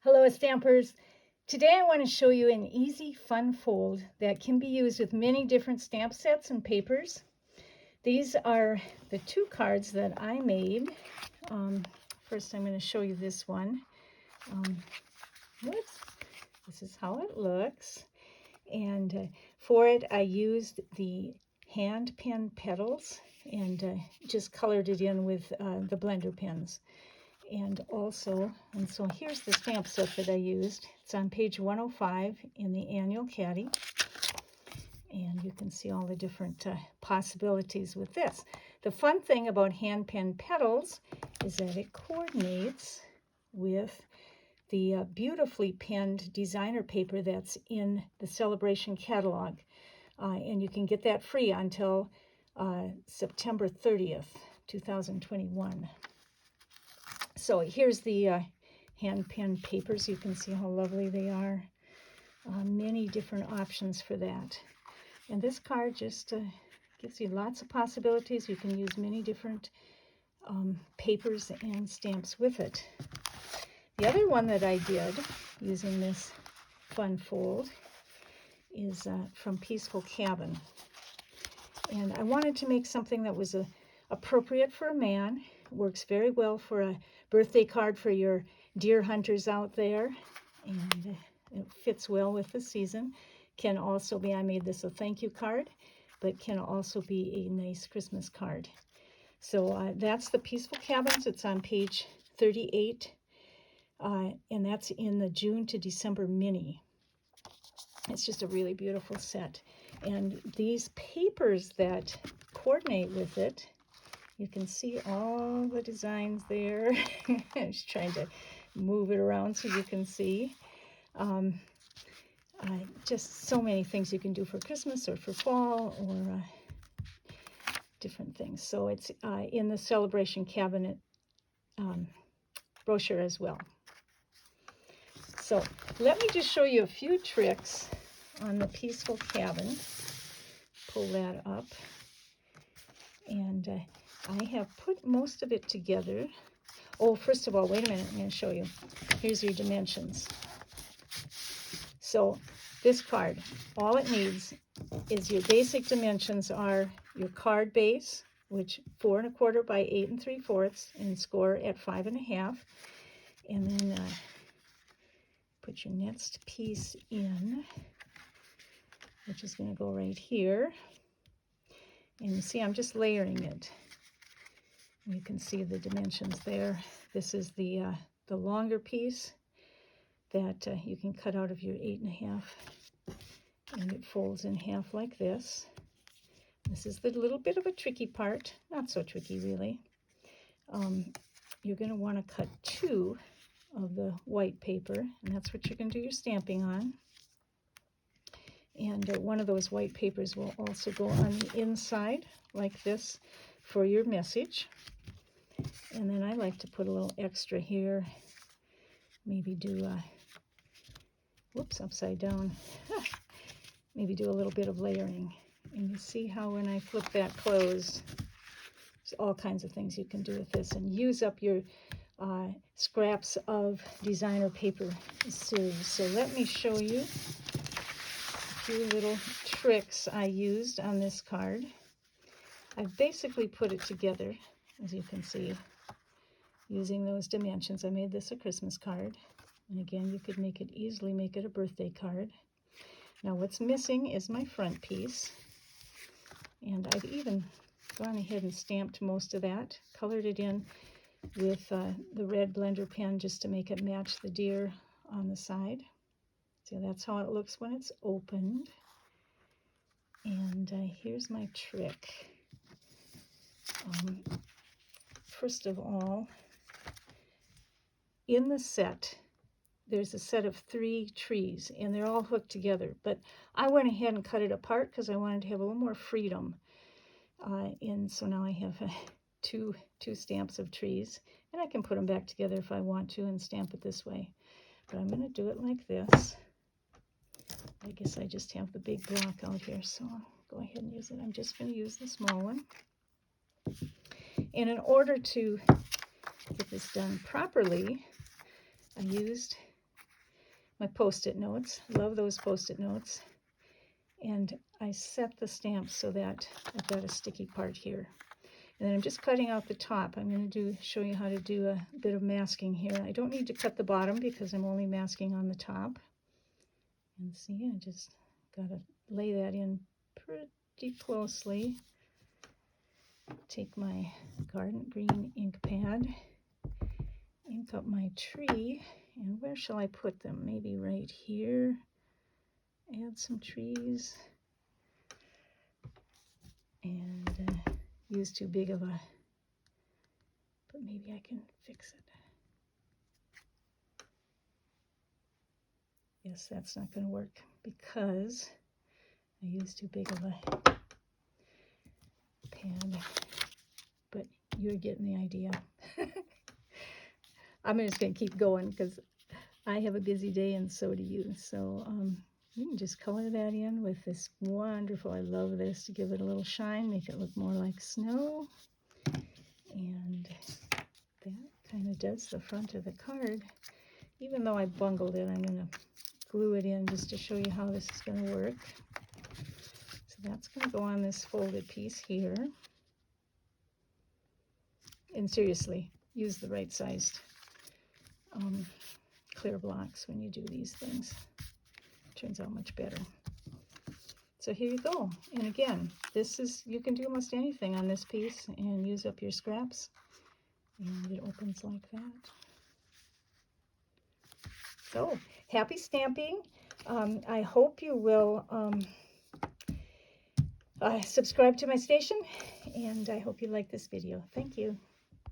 Hello Stampers! Today I want to show you an easy fun fold that can be used with many different stamp sets and papers. These are the two cards that I made. First I'm going to show you this one. This is how it looks. And for it I used the hand pen Petals and just colored it in with the blender pens. And so here's the stamp set that I used. It's on page 105 in the annual caddy. And you can see all the different possibilities with this. The fun thing about hand pen Petals is that it coordinates with the beautifully penned designer paper that's in the Sale-a-Bration catalog. And you can get that free until September 30th, 2021. So here's the hand pen papers. You can see how lovely they are. Many different options for that. And this card just gives you lots of possibilities. You can use many different papers and stamps with it. The other one that I did using this fun fold is from Peaceful Cabin. And I wanted to make something that was appropriate for a man. Works very well for a birthday card for your deer hunters out there, and it fits well with the season. Can also be, I made this a thank you card, but can also be a nice Christmas card. So that's the Peaceful Cabins. It's on page 38, and that's in the June to December mini. It's just a really beautiful set. And these papers that coordinate with it, you can see all the designs there. I'm just trying to move it around so you can see. Just so many things you can do for Christmas or for fall or different things. So it's in the Sale-a-Bration cabinet brochure as well. So let me just show you a few tricks on the Peaceful Cabin. Pull that up. And I have put most of it together. Oh, first of all, wait a minute, I'm going to show you. Here's your dimensions. So this card, all it needs is your basic dimensions are your card base, which 4 1/4 by 8 3/4, and score at 5 1/2. And then put your next piece in, which is going to go right here. And you see, I'm just layering it. You can see the dimensions there. This is the longer piece that you can cut out of your 8 1/2, and it folds in half like this. This is the little bit of a tricky part, not so tricky really. You're going to want to cut 2 of the white paper, and that's what you're going to do your stamping on. And one of those white papers will also go on the inside like this for your message. And then I like to put a little extra here, maybe do whoops, upside down. Maybe do a little bit of layering. And you see how when I flip that closed, there's all kinds of things you can do with this, and use up your scraps of designer paper series. So let me show you a few little tricks I used on this card. I've basically put it together, as you can see, using those dimensions. I made this a Christmas card. And again, you could easily make it a birthday card. Now what's missing is my front piece. And I've even gone ahead and stamped most of that, colored it in with the red blender pen just to make it match the deer on the side. So that's how it looks when it's opened. And here's my trick. First of all, in the set, there's a set of 3 trees, and they're all hooked together. But I went ahead and cut it apart because I wanted to have a little more freedom. And so now I have two stamps of trees, and I can put them back together if I want to and stamp it this way. But I'm going to do it like this. I guess I just have the big block out here, so I'll go ahead and use it. I'm just going to use the small one. And in order to get this done properly, I used my Post-it notes. Love those Post-it notes. And I set the stamp so that I've got a sticky part here. And then I'm just cutting out the top. I'm going to show you how to do a bit of masking here. I don't need to cut the bottom because I'm only masking on the top. And see, I just got to lay that in pretty closely. Take my garden green ink pad, ink up my tree, and where shall I put them? Maybe right here. Add some trees. And use too big of a, but maybe I can fix it. Yes, that's not going to work because I used too big of a pad, but you're getting the idea. I'm just going to keep going because I have a busy day and so do you. So you can just color that in with this wonderful, I love this, to give it a little shine, make it look more like snow. And that kind of does the front of the card. Even though I bungled it, I'm going to glue it in just to show you how this is going to work. So that's going to go on this folded piece here. And seriously, use the right sized clear blocks when you do these things. Turns out much better. So here you go. And again, this is, you can do almost anything on this piece and use up your scraps. And it opens like that. So, happy stamping. I hope you will subscribe to my station, and I hope you like this video. Thank you.